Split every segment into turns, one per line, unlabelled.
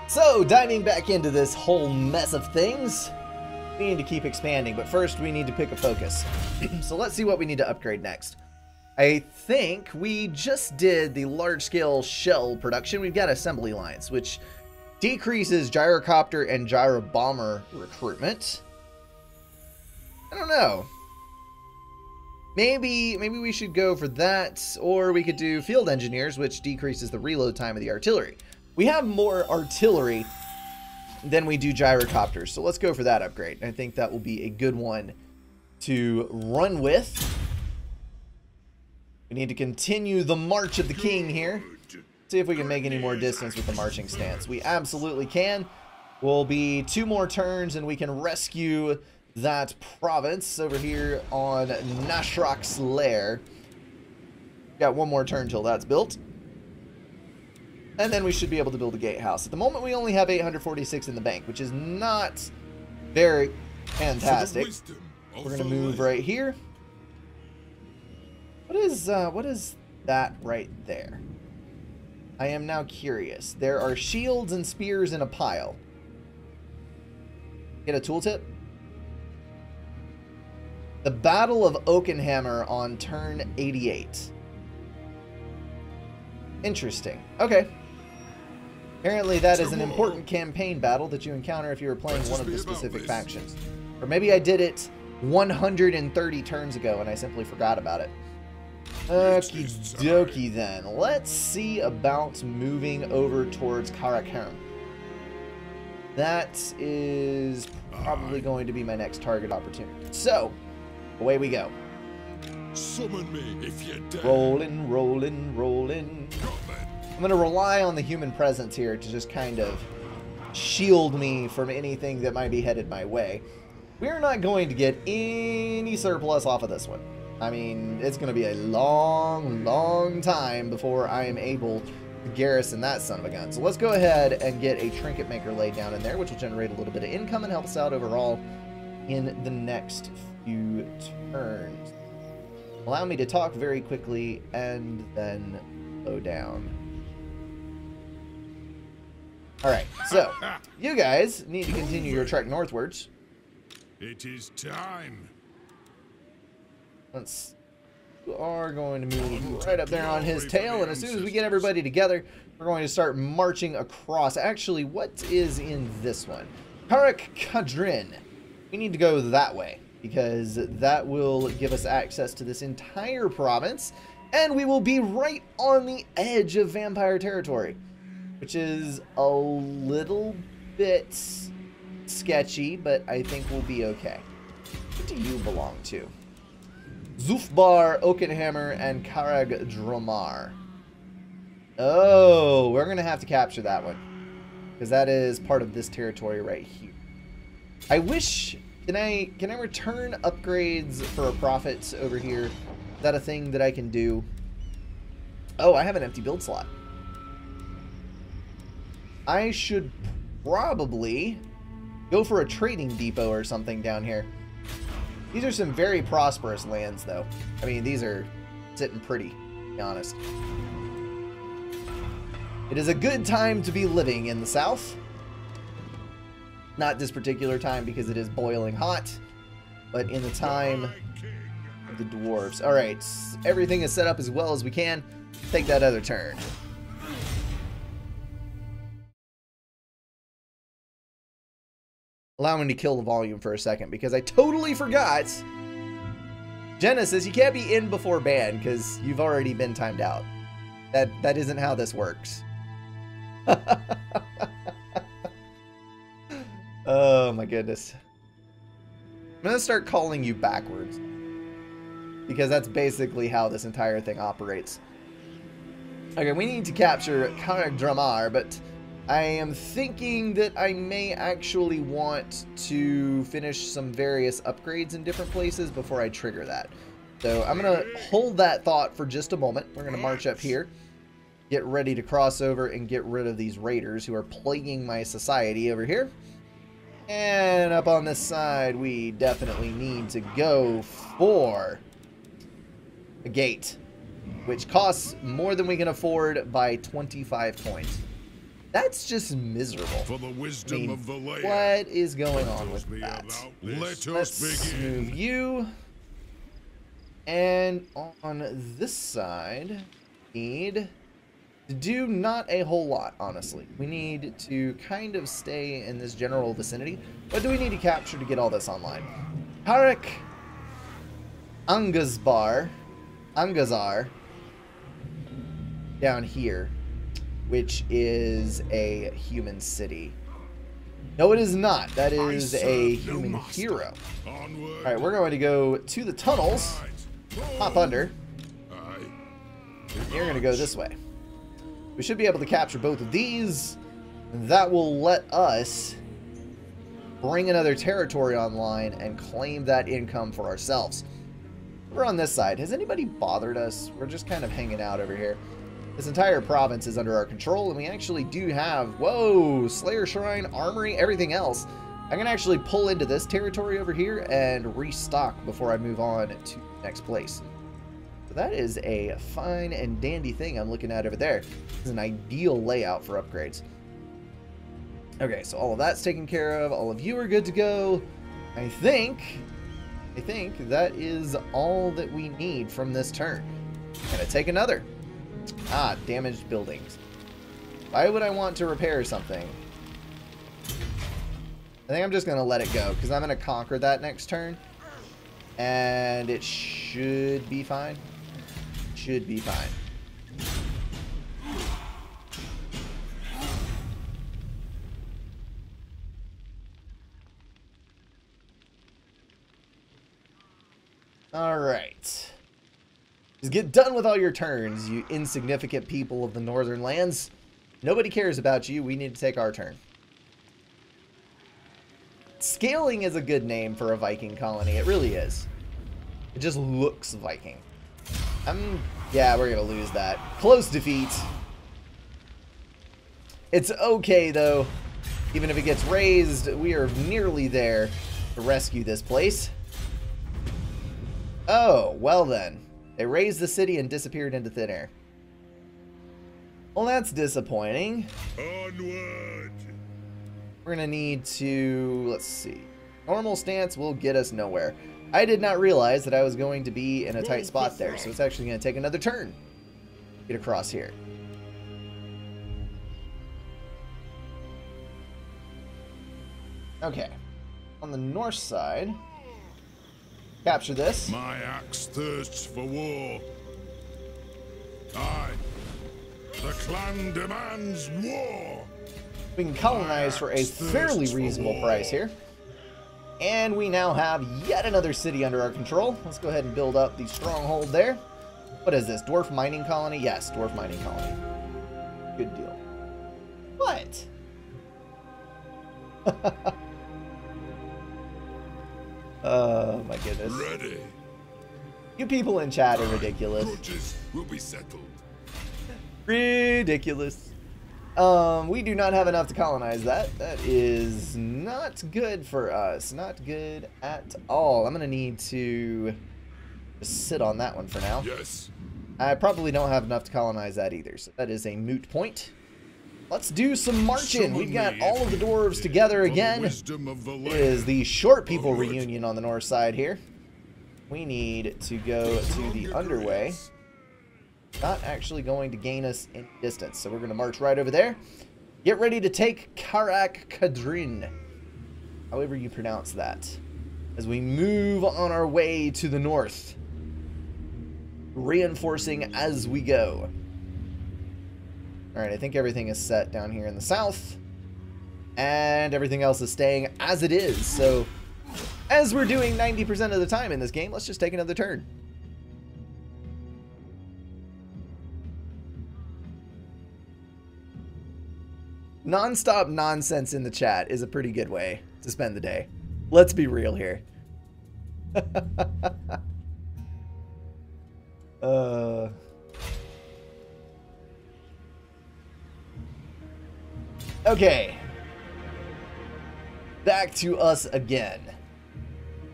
So, diving back into this whole mess of things, we need to keep expanding, but first we need to pick a focus. So let's see what we need to upgrade next. I think we just did the large-scale shell production. We've got assembly lines, which decreases gyrocopter and gyrobomber recruitment. I don't know. Maybe we should go for that, or we could do field engineers, which decreases the reload time of the artillery. We have more artillery than we do gyrocopters, so let's go for that upgrade. I think that will be a good one to run with. We need to continue the march of the king here. See if we can make any more distance with the marching stance. We absolutely can. We'll be 2 more turns and we can rescue that province over here on Nashrok's lair. Got 1 more turn till that's built. And then we should be able to build a gatehouse. At the moment, we only have 846 in the bank, which is not very fantastic. We're going to move right here. What is that right there? I am now curious. There are shields and spears in a pile. Get a tooltip? The Battle of Oakenhammer on turn 88. Interesting. Okay. Apparently that is an important campaign battle that you encounter if you were playing one of the specific factions. Or maybe I did it 130 turns ago and I simply forgot about it. Okie dokie then. Let's see about moving over towards Karakorum. That is probably going to be my next target opportunity. So, away we go.
Summon me if you dare.
Rolling, rolling, rolling. I'm going to rely on the human presence here to just kind of shield me from anything that might be headed my way. We're not going to get any surplus off of this one. I mean, it's going to be a long, long time before I am able to garrison that son of a gun. So let's go ahead and get a trinket maker laid down in there, which will generate a little bit of income and help us out overall in the next few turns. Allow me to talk very quickly and then slow down. Alright, so you guys need to continue your trek northwards.
It is time.
We are going to move right up there on his tail, and as soon as we get everybody together, we're going to start marching across. Actually, what is in this one? Karak Kadrin. We need to go that way, because that will give us access to this entire province, and we will be right on the edge of vampire territory, which is a little bit sketchy, but I think we'll be okay. What do you belong to? Zufbar, Oakenhammer, and Karag Dromar. Oh, we're going to have to capture that one, because that is part of this territory right here. I wish... Can I return upgrades for a profit over here? Is that a thing that I can do? Oh, I have an empty build slot. I should probably go for a trading depot or something down here. These are some very prosperous lands, though. I mean, these are sitting pretty, to be honest. It is a good time to be living in the south. Not this particular time because it is boiling hot, but in the time of the dwarves. All right, everything is set up as well as we can. Take that other turn. Allow me to kill the volume for a second because I totally forgot. Jenna says you can't be in before ban because you've already been timed out. That isn't how this works. Oh my goodness. I'm gonna start calling you backwards because that's basically how this entire thing operates. Okay, we need to capture Karag Dramar, but I am thinking that I may actually want to finish some various upgrades in different places before I trigger that. So I'm going to hold that thought for just a moment. We're going to march up here, get ready to cross over and get rid of these raiders who are plaguing my society over here. And up on this side, we definitely need to go for a gate, which costs more than we can afford by 25 points. That's just miserable.
For the wisdom of the land.
What is going on with that?
Let's
Let's
begin.
move you. And on this side, need to do not a whole lot, honestly. We need to kind of stay in this general vicinity. What do we need to capture to get all this online? Harik Angazar down here, which is a human city. No, it is not. That is a human hero.
Onward.
Alright, we're going to go to the tunnels, hop under. You're going to go this way. We should be able to capture both of these. That will let us bring another territory online and claim that income for ourselves. We're on this side. Has anybody bothered us? We're just kind of hanging out over here. This entire province is under our control, and we actually do have, whoa, Slayer Shrine, Armory, everything else. I can actually pull into this territory over here and restock before I move on to the next place. So that is a fine and dandy thing I'm looking at over there. This is an ideal layout for upgrades. Okay, so all of that's taken care of. All of you are good to go. I think that is all that we need from this turn. Gonna take another. Ah, damaged buildings. Why would I want to repair something? I think I'm just gonna let it go, because I'm gonna conquer that next turn. And it should be fine. Should be fine. Alright. Just get done with all your turns, you insignificant people of the northern lands. Nobody cares about you. We need to take our turn. Scaling is a good name for a Viking colony. It really is. It just looks Viking. Yeah, we're going to lose that. Close defeat. It's okay, though. Even if it gets raised, we are nearly there to rescue this place. Oh, well then. They raised the city and disappeared into thin air. Well, that's disappointing.
Onward.
We're going to need to, let's see. Normal stance will get us nowhere. I did not realize that I was going to be in a tight spot there, so it's actually going to take another turn to get across here. Okay. On the north side, capture this.
My axe thirsts for war. Aye. The clan demands war.
We can colonize for a fairly reasonable price here. And we now have yet another city under our control. Let's go ahead and build up the stronghold there. What is this? Dwarf mining colony? Yes, dwarf mining colony. Good deal. What? Oh my goodness.
Ready.
You people in chat are ridiculous.
Grudges will be settled.
Ridiculous. We do not have enough to colonize that. That is not good for us. Not good at all. I'm going to need to just sit on that one for now.
Yes.
I probably don't have enough to colonize that either, so that is a moot point. Let's do some marching. We've got all of the dwarves together again. It is the short people reunion on the north side here. We need to go to the underway. Not actually going to gain us any distance, so we're going to march right over there. Get ready to take Karak Kadrin, however you pronounce that, as we move on our way to the north, reinforcing as we go. Alright, I think everything is set down here in the south, and everything else is staying as it is. So as we're doing 90% of the time in this game, let's just take another turn. Non-stop nonsense in the chat is a pretty good way to spend the day. Let's be real here. Okay. Back to us again.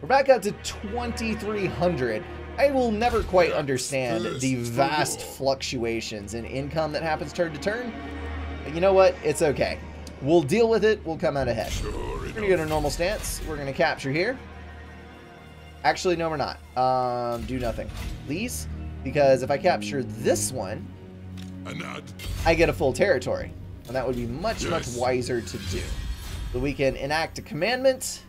We're back up to 2,300. I will never quite understand the vast fluctuations in income that happens turn to turn. But you know what? It's okay. We'll deal with it. We'll come out ahead.
Sure
We're going to
enough.
go to normal stance. We're going to capture here. Actually, no, we're not. Do nothing, please. Because if I capture this one, I get a full territory. And that would be much, much wiser to do. So we can enact a commandment,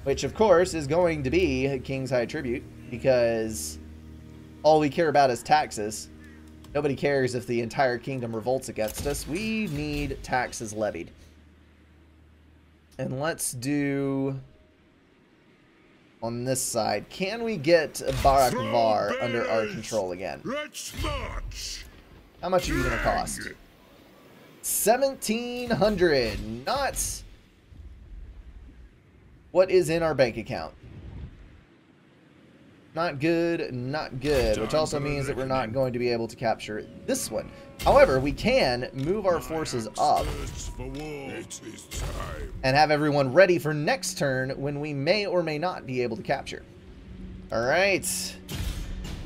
which of course is going to be King's High Tribute, because all we care about is taxes. Nobody cares if the entire kingdom revolts against us. We need taxes levied. And let's do on this side. Can we get BRNK under our control again?
Let's march.
How much are you going to cost? 1,700. Not what is in our bank account. Not good, not good. Which also means that we're not going to be able to capture this one. However, we can move our forces up and have everyone ready for next turn when we may or may not be able to capture. Alright.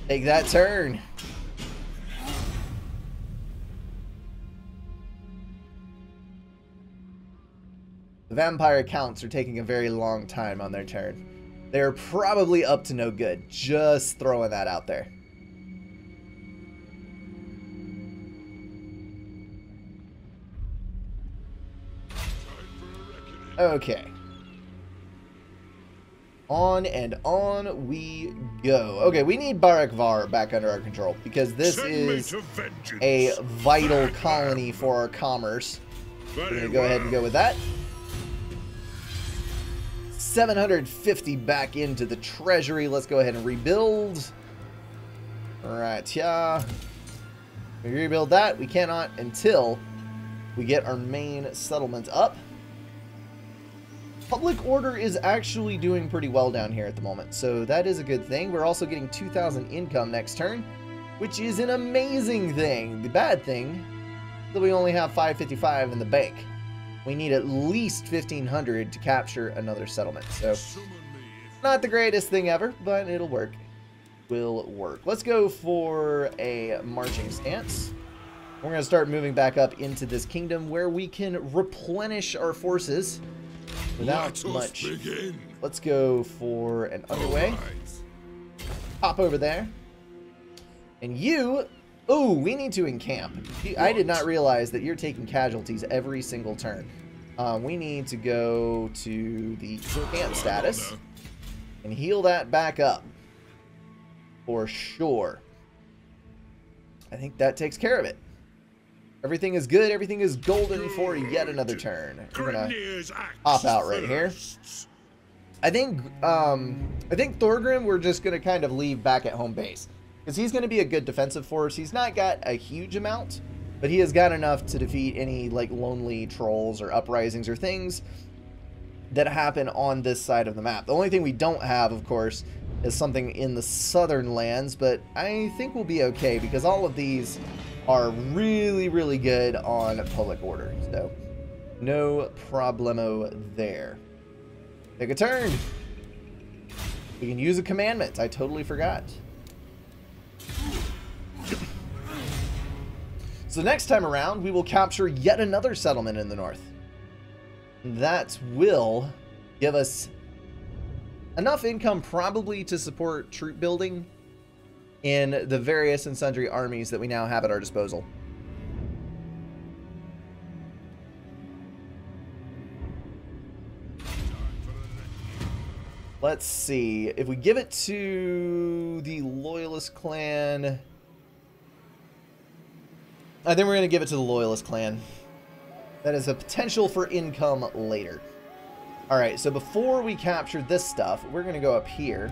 Take that turn. The vampire counts are taking a very long time on their turn. They're probably up to no good. Just throwing that out there. Okay. On and on we go. Okay, we need BRNK back under our control because this is a vital colony for our commerce. We're going to go ahead and go with that. 750 back into the treasury. Let's go ahead and rebuild. Alright, yeah. We rebuild that. We cannot until we get our main settlement up. Public order is actually doing pretty well down here at the moment, so that is a good thing. We're also getting 2,000 income next turn, which is an amazing thing. The bad thing is that we only have 555 in the bank. We need at least 1,500 to capture another settlement. So, not the greatest thing ever, but it'll work. Will work. Let's go for a marching stance. We're going to start moving back up into this kingdom where we can replenish our forces without much. Let's go for an underway. Hop over there. And you... Oh, we need to encamp. I did not realize that you're taking casualties every single turn. We need to go to the camp status and heal that back up. For sure. I think that takes care of it. Everything is good. Everything is golden for yet another turn. We're gonna hop out right here. I think Thorgrim we're just gonna kind of leave back at home base. Because he's going to be a good defensive force. He's not got a huge amount, but he has got enough to defeat any like lonely trolls or uprisings or things that happen on this side of the map. The only thing we don't have, of course, is something in the southern lands, but I think we'll be okay because all of these are really, really good on public order. So, no problemo there. Take a turn. We can use a commandment. I totally forgot. So next time around, we will capture yet another settlement in the north. That will give us enough income probably to support troop building in the various and sundry armies that we now have at our disposal. Let's see. If we give it to the Loyalist clan... I think we're going to give it to the Loyalist clan. That is a potential for income later. Alright, so before we capture this stuff, we're going to go up here.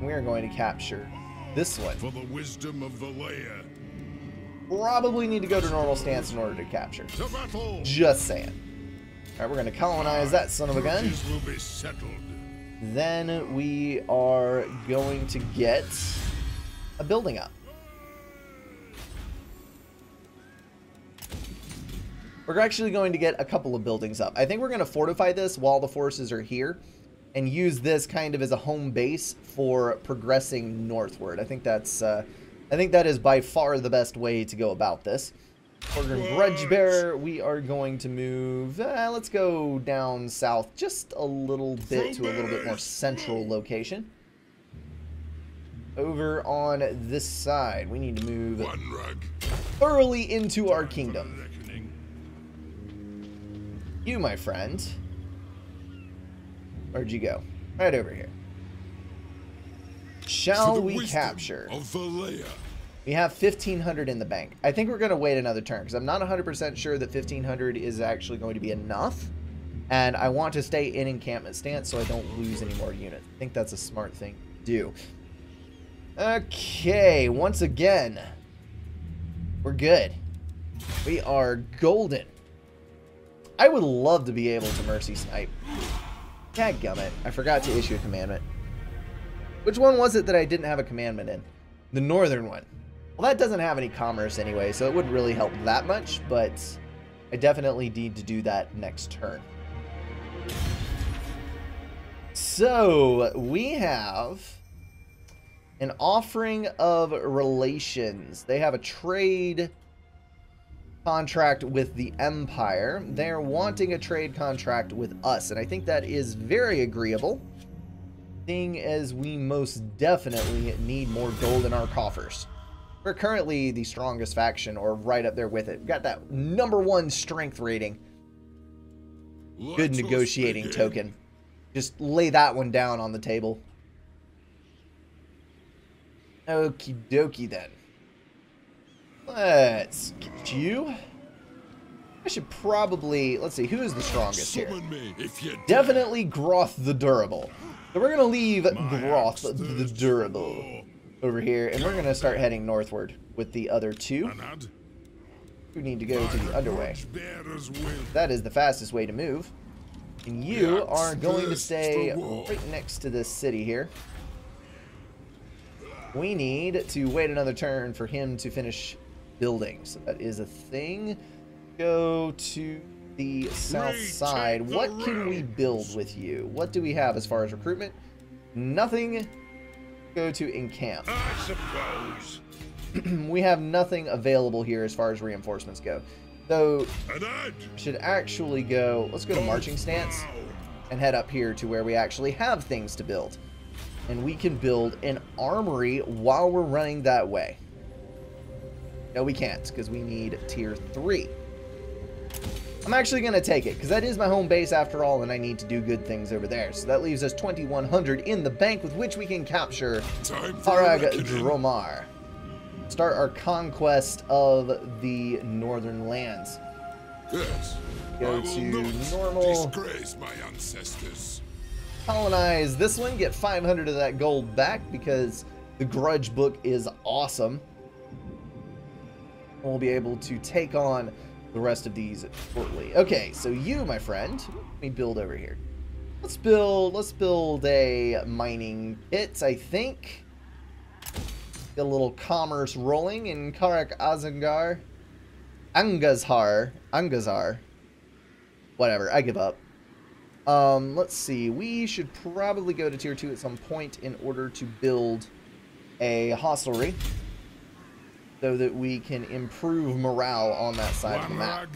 We are going to capture this one.
For the wisdom of the layer.
Probably need to go to normal stance in order to capture.
To battle.
Just saying. Alright, we're going to colonize that son of a gun.
Will be settled.
Then we are going to get a building up. We're actually going to get a couple of buildings up. I think we're going to fortify this while the forces are here and use this kind of as a home base for progressing northward. I think that is by far the best way to go about this. Organ Grudge Bearer, we are going to move, let's go down south just a little bit to a little bit more central location. Over on this side, we need to move thoroughly into our kingdom. You, my friend, where'd you go? Right over here. Shall we capture? We have 1,500 in the bank. I think we're going to wait another turn because I'm not 100% sure that 1,500 is actually going to be enough. And I want to stay in encampment stance so I don't lose any more units. I think that's a smart thing to do. Okay, once again, we're good. We are golden. I would love to be able to mercy snipe. Dadgummit, I forgot to issue a commandment. Which one was it that I didn't have a commandment in? The northern one. Well, that doesn't have any commerce anyway, so it wouldn't really help that much, but I definitely need to do that next turn. So, we have an offering of relations. They have a trade contract with the Empire. They're wanting a trade contract with us, and I think that is very agreeable, seeing as we most definitely need more gold in our coffers. We're currently the strongest faction, or right up there with it. We've got that #1 strength rating. Good negotiating token. Just lay that one down on the table. Okie dokie then. Let's get you. I should probably, let's see, who is the strongest here? Definitely Groth the Durable. So we're going to leave Groth the Durable over here, and we're going to start heading northward with the other two. We need to go to the underway. That is the fastest way to move. And you are going to stay right next to this city here. We need to wait another turn for him to finish building. So that is a thing. Go to the south side. What can we build with you? What do we have as far as recruitment? Nothing. Go to encamp.
I suppose.
We have nothing available here as far as reinforcements go. So, should actually go, let's go to marching stance and head up here to where we actually have things to build. And we can build an armory while we're running that way. No, we can't, because we need tier 3. I'm actually going to take it, because that is my home base after all, and I need to do good things over there. So that leaves us 2,100 in the bank with which we can capture Parag Dromar. Start our conquest of the northern lands.
Yes.
Go to normal.
Disgrace my ancestors.
Colonize this one. Get 500 of that gold back because the Grudge book is awesome. We'll be able to take on the rest of these shortly. Okay, so you, my friend, let me build over here. Let's build a mining pit, I think. Get a little commerce rolling in Karak Azangar. Angazar. Whatever, I give up. Let's see. We should probably go to tier 2 at some point in order to build a hostelry so that we can improve morale on that side of the map.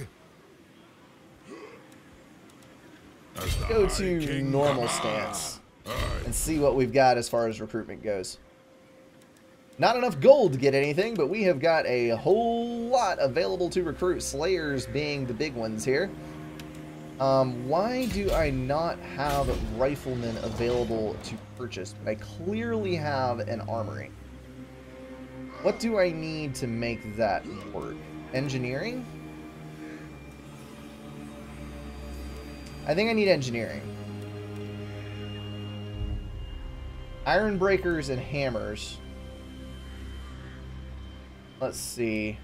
Go to normal stance and see what we've got as far as recruitment goes. Not enough gold to get anything, but we have got a whole lot available to recruit, Slayers being the big ones here. Why do I not have riflemen available to purchase? But I clearly have an armory. What do I need to make that work? Engineering? I think I need engineering. Iron breakers and hammers. Let's see.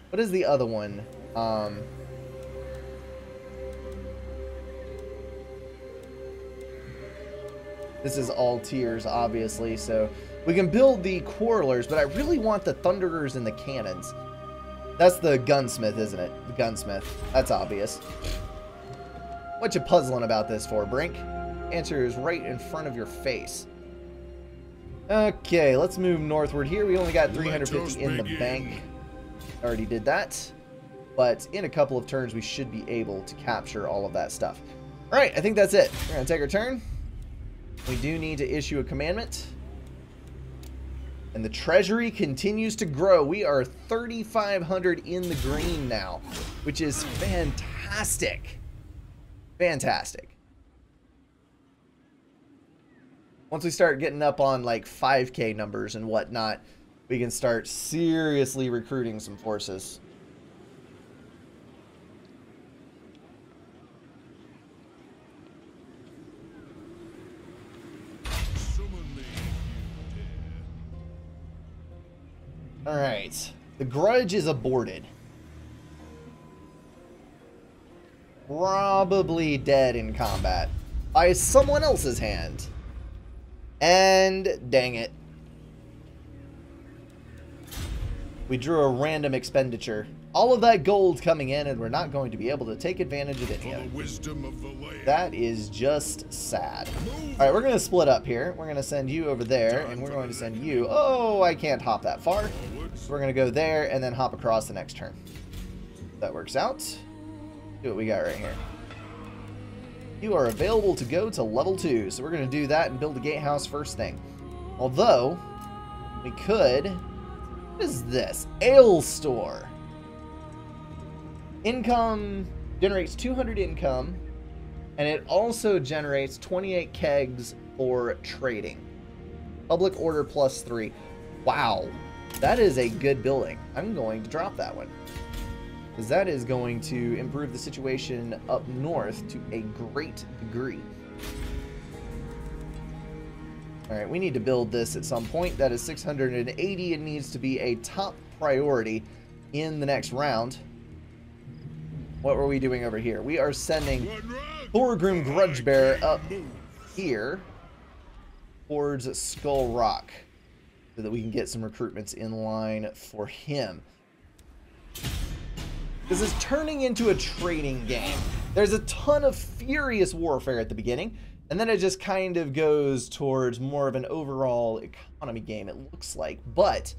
What is the other one? This is all tiers, obviously, so we can build the quarrelers, but I really want the thunderers and the cannons. That's the gunsmith, isn't it? The gunsmith. That's obvious. What you puzzling about this for, Brink? Answer is right in front of your face. Okay, let's move northward here. We only got 350 in the bank. Already did that. but in a couple of turns we should be able to capture all of that stuff. All right, I think that's it. We're going to take our turn. We do need to issue a commandment. And the treasury continues to grow. We are 3,500 in the green now, which is fantastic. Fantastic. Once we start getting up on like 5K numbers and whatnot, we can start seriously recruiting some forces. Alright, the grudge is aborted. Probably dead in combat by someone else's hand. And dang it. We drew a random expenditure. All of that gold coming in, and we're not going to be able to take advantage of any of it. That is just sad. Alright, we're going to split up here. We're going to send you over there, and we're going to send you... Oh, I can't hop that far. So we're going to go there, and then hop across the next turn. That works out. See what we got right here. You are available to go to level 2. So we're going to do that and build a gatehouse first thing. Although, we could... What is this? Ale store. Income generates 200 income, and it also generates 28 kegs for trading. Public order +3. Wow, that is a good building. I'm going to drop that one, because that is going to improve the situation up north to a great degree. Alright, we need to build this at some point. That is 680. It needs to be a top priority in the next round. What were we doing over here? We are sending Thorgrim Grudgebearer up here towards Skull Rock so that we can get some recruitments in line for him. This is turning into a trading game. There's a ton of furious warfare at the beginning, and then it just kind of goes towards more of an overall economy game, it looks like. But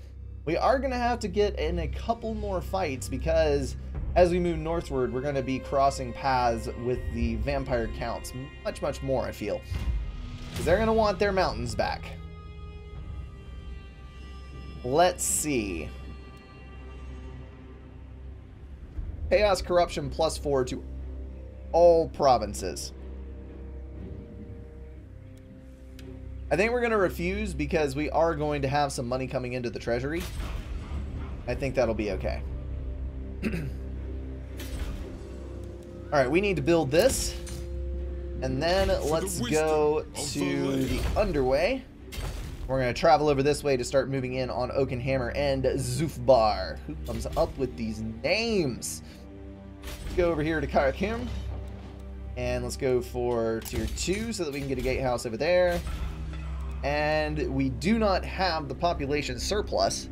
we are going to have to get in a couple more fights, because as we move northward, we're going to be crossing paths with the vampire counts much more, I feel. Because they're going to want their mountains back. Let's see. Chaos Corruption +4 to all provinces. I think we're going to refuse because we are going to have some money coming into the treasury. I think that'll be okay. Alright, we need to build this. And then let's go to the Underway. We're going to travel over this way to start moving in on Oakenhammer and Zufbar. Who comes up with these names? Let's go over here to Karakim. And let's go for tier 2 so that we can get a gatehouse over there. And we do not have the population surplus.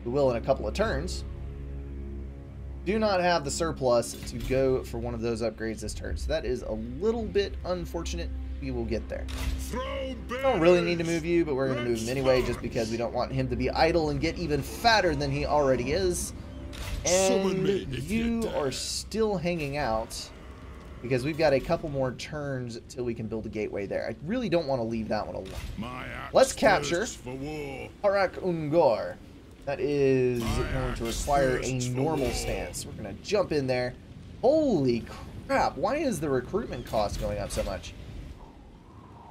We will in a couple of turns. Do not have the surplus to go for one of those upgrades this turn. So that is a little bit unfortunate. We will get there. I don't really need to move you, but we're going to move him anyway just because we don't want him to be idle and get even fatter than he already is. And you are still hanging out because we've got a couple more turns till we can build a gateway there. I really don't want to leave that one alone. Let's capture Harak Ungor. That is going to require a normal stance. We're going to jump in there. Holy crap. Why is the recruitment cost going up so much?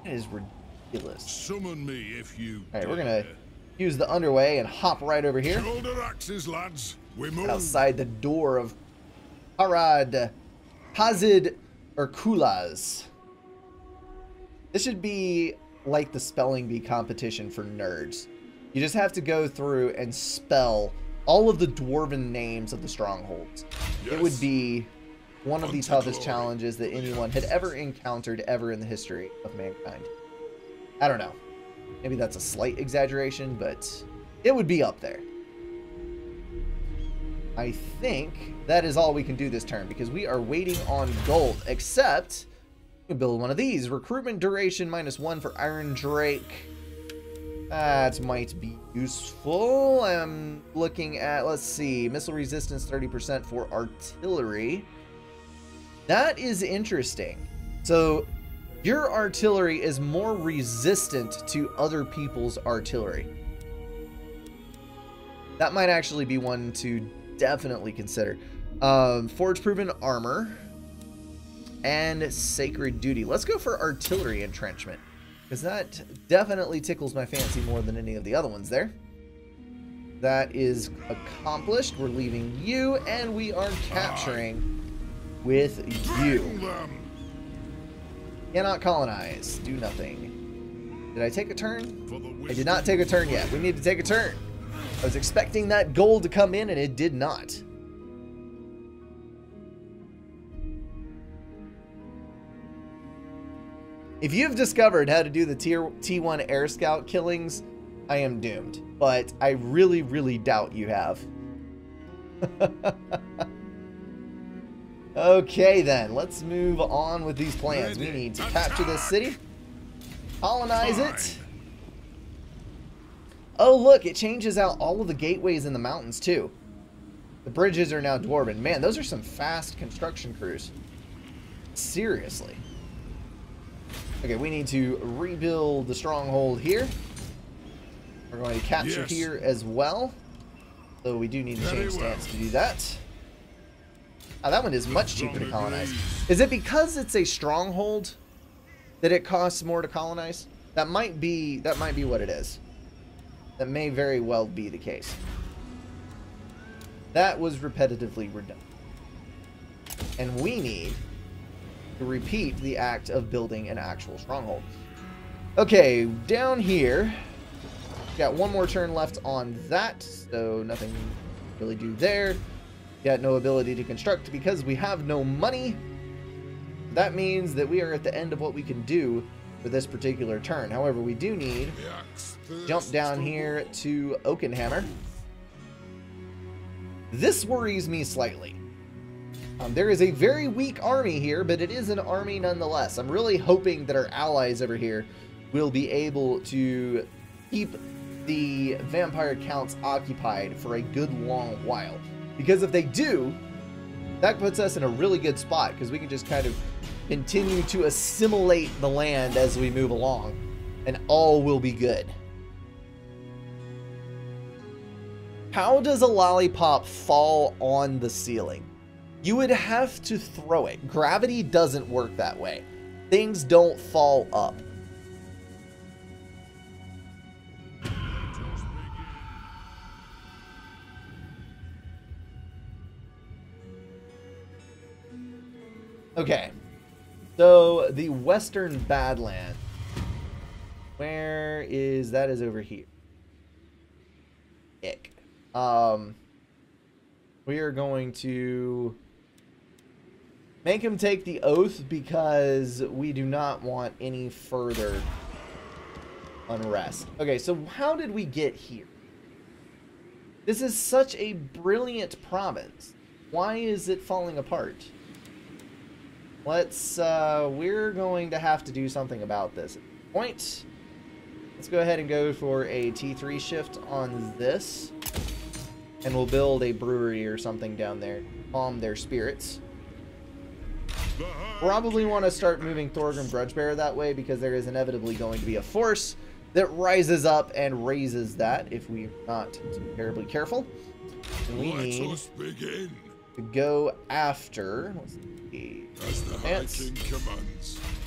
It is ridiculous.
Summon me if you
Alright, we're going to use the Underway and hop right over here.
Shoulder axes, lads. We move.
Outside the door of Harad Hazid Urkulaz. This should be like the spelling bee competition for nerds. You just have to go through and spell all of the dwarven names of the strongholds. Yes. It would be one of the toughest challenges that anyone had ever encountered ever in the history of mankind. I don't know. Maybe that's a slight exaggeration, but it would be up there. I think that is all we can do this turn because we are waiting on gold, except we can build one of these. Recruitment duration -1 for Iron Drake. That might be useful. I'm looking at, let's see, missile resistance 30% for artillery. That is interesting. So your artillery is more resistant to other people's artillery. That might actually be one to definitely consider. Forge proven armor and sacred duty. Let's go for artillery entrenchment, because that definitely tickles my fancy more than any of the other ones there. That is accomplished. We're leaving you, and we are capturing with you. Cannot colonize. Do nothing. Did I take a turn? I did not take a turn yet. We need to take a turn. I was expecting that gold to come in, and it did not. If you've discovered how to do the T1 Air Scout killings, I am doomed. But I really, really doubt you have. Okay, then. Let's move on with these plans. We need to capture this city. Colonize it. Oh, look. It changes out all of the gateways in the mountains, too. The bridges are now dwarven. Man, those are some fast construction crews. Seriously. Okay, we need to rebuild the stronghold here. We're going to capture here as well. So we do need to change stance to do that. Oh, that one is much cheaper to colonize. Is it because it's a stronghold that it costs more to colonize? That might be what it is. That may very well be the case. That was repetitively redundant. And we need to repeat the act of building an actual stronghold. Okay, down here, got one more turn left on that, so nothing to really do there. Got no ability to construct because we have no money. That means that we are at the end of what we can do for this particular turn. However, we do need to jump down here to Oakenhammer. This worries me slightly. There is a very weak army here, but it is an army nonetheless. I'm really hoping that our allies over here will be able to keep the vampire counts occupied for a good long while. Because if they do, that puts us in a really good spot, because we can just kind of continue to assimilate the land as we move along, and all will be good. How does a lollipop fall on the ceiling? You would have to throw it. Gravity doesn't work that way. Things don't fall up. Okay. So, the Western Badland. Where is... That is over here. Ick. We are going to make him take the oath because we do not want any further unrest. Okay, so how did we get here? This is such a brilliant province. Why is it falling apart? Let's, we're going to have to do something about this at this point. Let's go ahead and go for a T3 shift on this. And we'll build a brewery or something down there. Calm their spirits. Probably want to start moving Thorgrim Grudgebearer that way, because there is inevitably going to be a force that rises up and raises that if we're not terribly careful. And we need to go after... Let's see.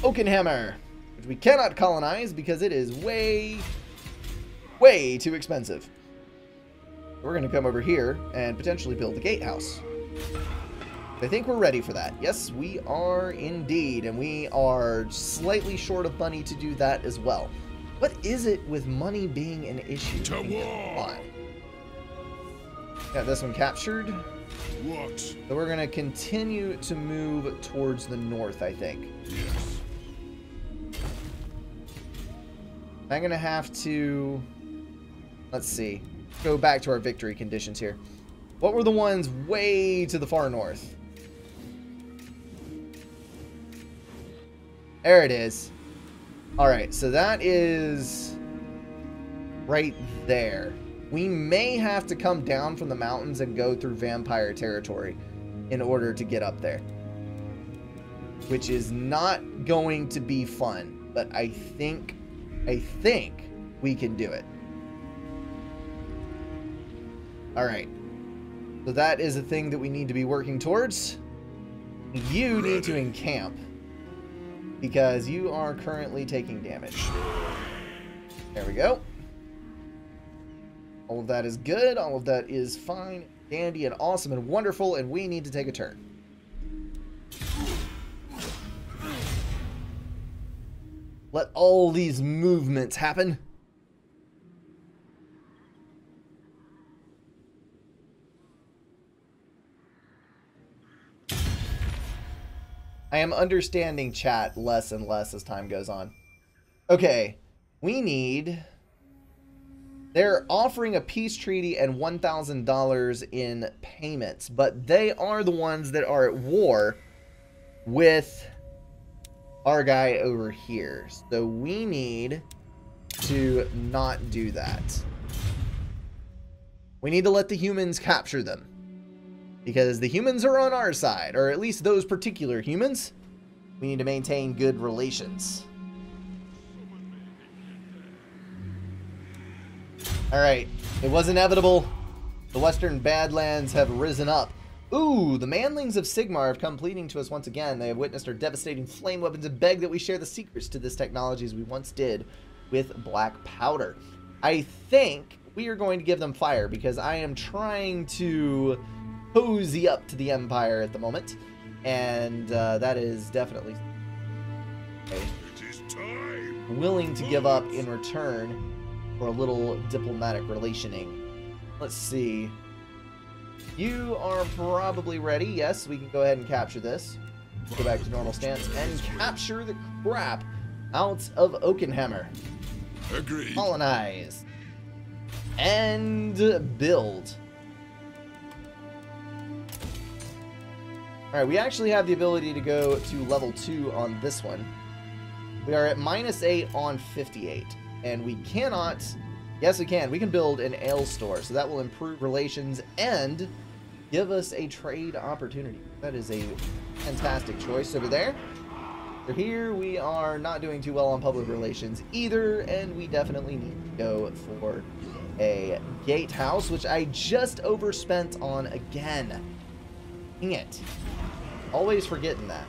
Oakenhammer, which we cannot colonize because it is way, way too expensive. We're going to come over here and potentially build a gatehouse. I think we're ready for that. Yes, we are indeed. And we are slightly short of money to do that as well. What is it with money being an issue? Why? Got this one captured.
What?
So we're going to continue to move towards the north, I think.
Yes.
I'm going to have to... Let's see. Go back to our victory conditions here. What were the ones way to the far north? There it is. Alright, so that is right there. We may have to come down from the mountains and go through vampire territory in order to get up there, which is not going to be fun, but I think we can do it. All right, so that is a thing that we need to be working towards. You need to encamp because you are currently taking damage. There we go. All of that is good. All of that is fine, dandy, and awesome, and wonderful, and we need to take a turn. Let all these movements happen. I am understanding chat less and less as time goes on. Okay, we need... They're offering a peace treaty and $1,000 in payments, but they are the ones that are at war with our guy over here. So we need to not do that. We need to let the humans capture them, because the humans are on our side, or at least those particular humans. We need to maintain good relations. Alright, it was inevitable. The Western Badlands have risen up. Ooh, the manlings of Sigmar have come pleading to us once again. They have witnessed our devastating flame weapons and beg that we share the secrets to this technology as we once did with black powder. I think we are going to give them fire because I am trying to cozy up to the Empire at the moment. And that is definitely willing to give up in return for a little diplomatic relationing. Let's see. You are probably ready. Yes, we can go ahead and capture this. Go back to normal stance and capture the crap out of Oakenhammer.
Agreed.
Colonize. And build. Alright, we actually have the ability to go to level 2 on this one. We are at -8 on 58. And we cannot... Yes, we can. We can build an ale store, so that will improve relations and give us a trade opportunity. That is a fantastic choice over there. So here we are not doing too well on public relations either, and we definitely need to go for a gatehouse, which I just overspent on again. Dang it. Always forgetting that.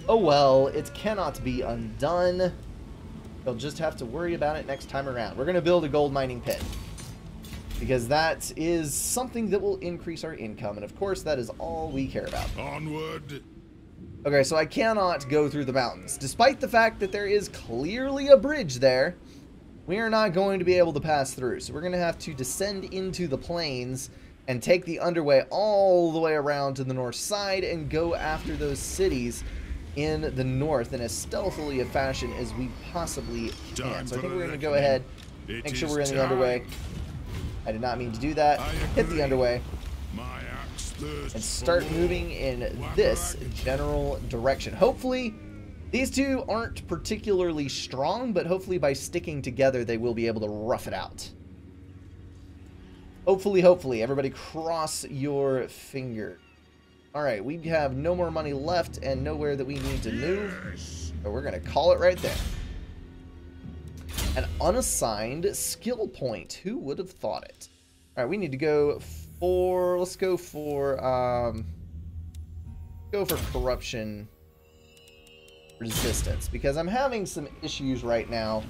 Oh well, it cannot be undone. They'll just have to worry about it next time around. We're going to build a gold mining pit, because that is something that will increase our income, and of course that is all we care about.
Onward.
Okay, so I cannot go through the mountains. Despite the fact that there is clearly a bridge there, we are not going to be able to pass through. So we're going to have to descend into the plains and take the underway all the way around to the north side and go after those cities in the north in as stealthily a fashion as we possibly can. So I think we're going to go ahead, make sure we're in the underway. I did not mean to do that. Hit the underway and start moving in this general direction. Hopefully, these two aren't particularly strong, but hopefully by sticking together, they will be able to rough it out. Hopefully, hopefully. Everybody cross your finger. Alright, we have no more money left and nowhere that we need to move. So we're going to call it right there. An unassigned skill point. Who would have thought it? Alright, we need to go for... Let's go for corruption resistance. Because I'm having some issues right now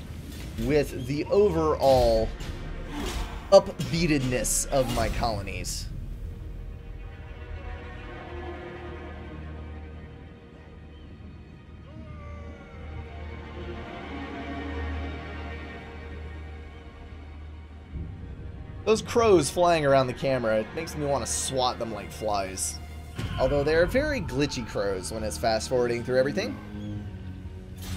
with the overall upbeatedness of my colonies. Those crows flying around the camera, it makes me want to swat them like flies. Although they're very glitchy crows when it's fast forwarding through everything.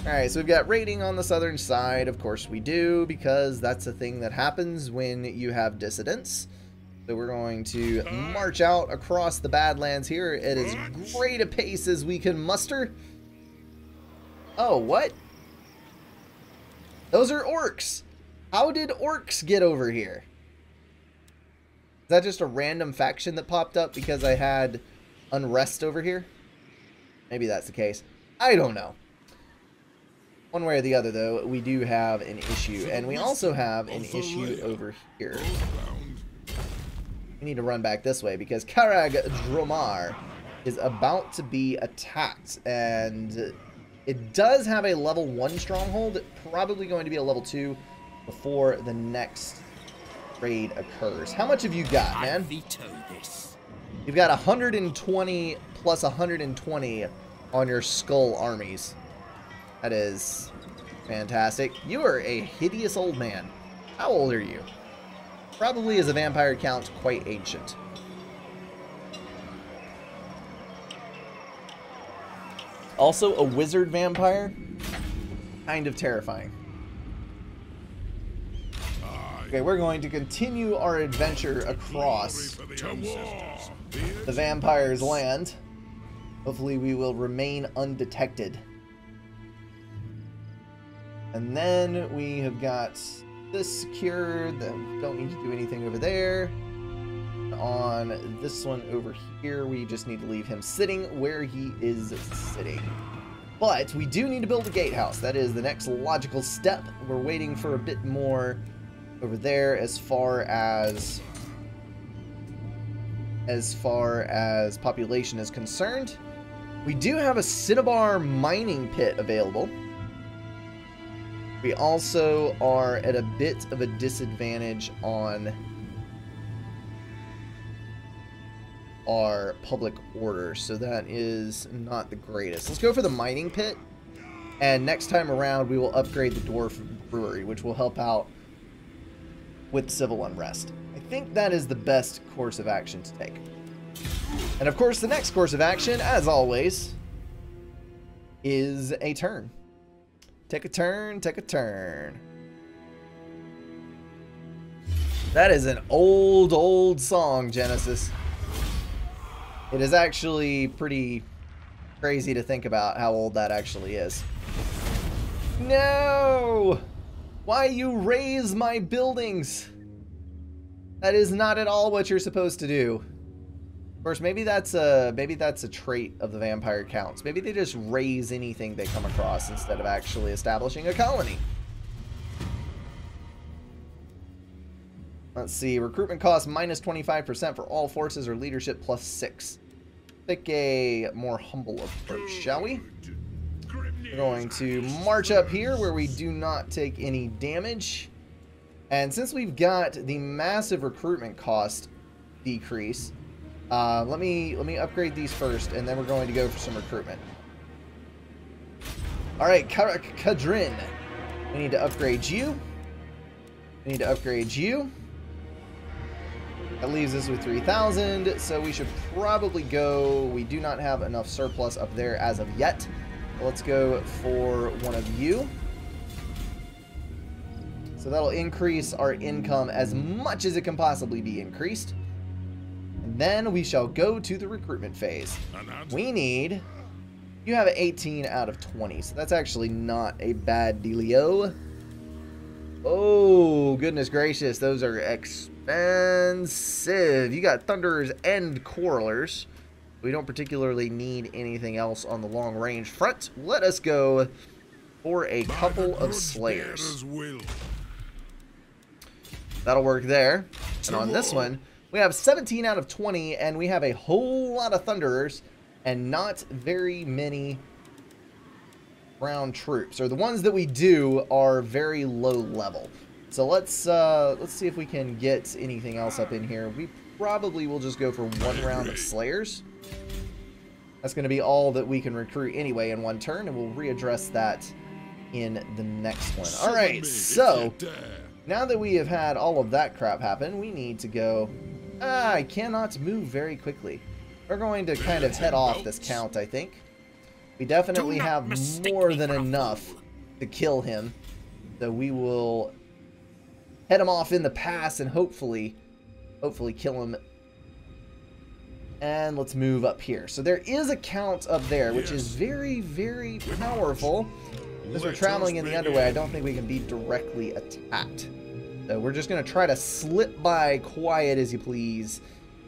Alright, so we've got raiding on the southern side. Of course we do, because that's a thing that happens when you have dissidents. So we're going to march out across the Badlands here at as great a pace as we can muster. Oh, what? Those are orcs. How did orcs get over here? Is that just a random faction that popped up because I had unrest over here? Maybe that's the case. I don't know. One way or the other, though, we do have an issue. And we also have an issue over here. We need to run back this way because Karag Dromar is about to be attacked. And it does have a level 1 stronghold. Probably going to be a level 2 before the next raid occurs. How much have you got, man?
I veto this.
You've got 120 plus 120 on your skull armies. That is fantastic. You are a hideous old man. How old are you? Probably as a vampire count, quite ancient. Also a wizard vampire. Kind of terrifying. Okay, we're going to continue our adventure across the vampire's land. Hopefully we will remain undetected. And then we have got this secured. Don't need to do anything over there. On this one over here, we just need to leave him sitting where he is sitting. But we do need to build a gatehouse. That is the next logical step. We're waiting for a bit more over there as far as population is concerned. We do have a cinnabar mining pit available. We also are at a bit of a disadvantage on our public order, so that is not the greatest. Let's go for the mining pit, and next time around we will upgrade the dwarf brewery, which will help out with civil unrest. I think that is the best course of action to take. And of course, the next course of action, as always, is a turn. Take a turn, take a turn. That is an old, old song, Genesis. It is actually pretty crazy to think about how old that actually is. No! Why you raise my buildings? That is not at all what you're supposed to do. Of course, maybe that's a trait of the vampire counts. Maybe they just raise anything they come across instead of actually establishing a colony. Let's see. Recruitment cost minus 25% for all forces or leadership plus 6. Take a more humble approach, shall we? We're going to march up here where we do not take any damage. And since we've got the massive recruitment cost decrease, let me upgrade these first, and then we're going to go for some recruitment. All right, Karak Kadrin. We need to upgrade you. We need to upgrade you. That leaves us with 3,000, so we should probably go. We do not have enough surplus up there as of yet. Let's go for one of you. So that'll increase our income as much as it can possibly be increased. And then we shall go to the recruitment phase. We need... You have an 18 out of 20, so that's actually not a bad dealio. Oh, goodness gracious, those are expensive. You got Thunderers and Quarrelers. We don't particularly need anything else on the long range front. Let us go for a couple of Slayers. That'll work there. And on this one, we have 17 out of 20, and we have a whole lot of Thunderers and not very many ground troops. Or the ones that we do are very low level. So let's see if we can get anything else up in here. We probably will just go for one round of Slayers. That's going to be all that we can recruit anyway in one turn, and we'll readdress that in the next one. All right, so now that we have had all of that crap happen, we need to go... I cannot move very quickly. We're going to kind of head off this count, I think. We definitely have more than enough to kill him. So we will head him off in the pass and hopefully kill him. And let's move up here. So there is a count up there, which is very, very powerful. Since we're traveling in the underway, I don't think we can be directly attacked. So we're just going to try to slip by quiet as you please.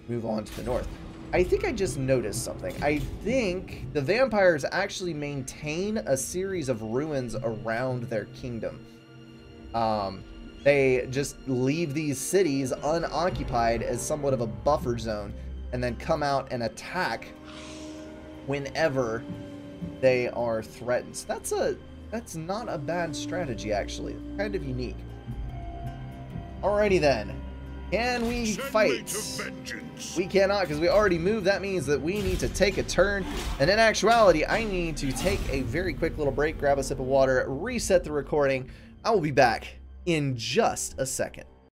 Move on to the north. I think I just noticed something. I think the vampires actually maintain a series of ruins around their kingdom. They just leave these cities unoccupied as somewhat of a buffer zone and then come out and attack whenever they are threatened. So that's not a bad strategy, actually. Kind of unique. Alrighty then. Can we fight? We cannot, because we already moved. That means that we need to take a turn. And in actuality, I need to take a very quick little break, grab a sip of water, reset the recording. I will be back in just a second.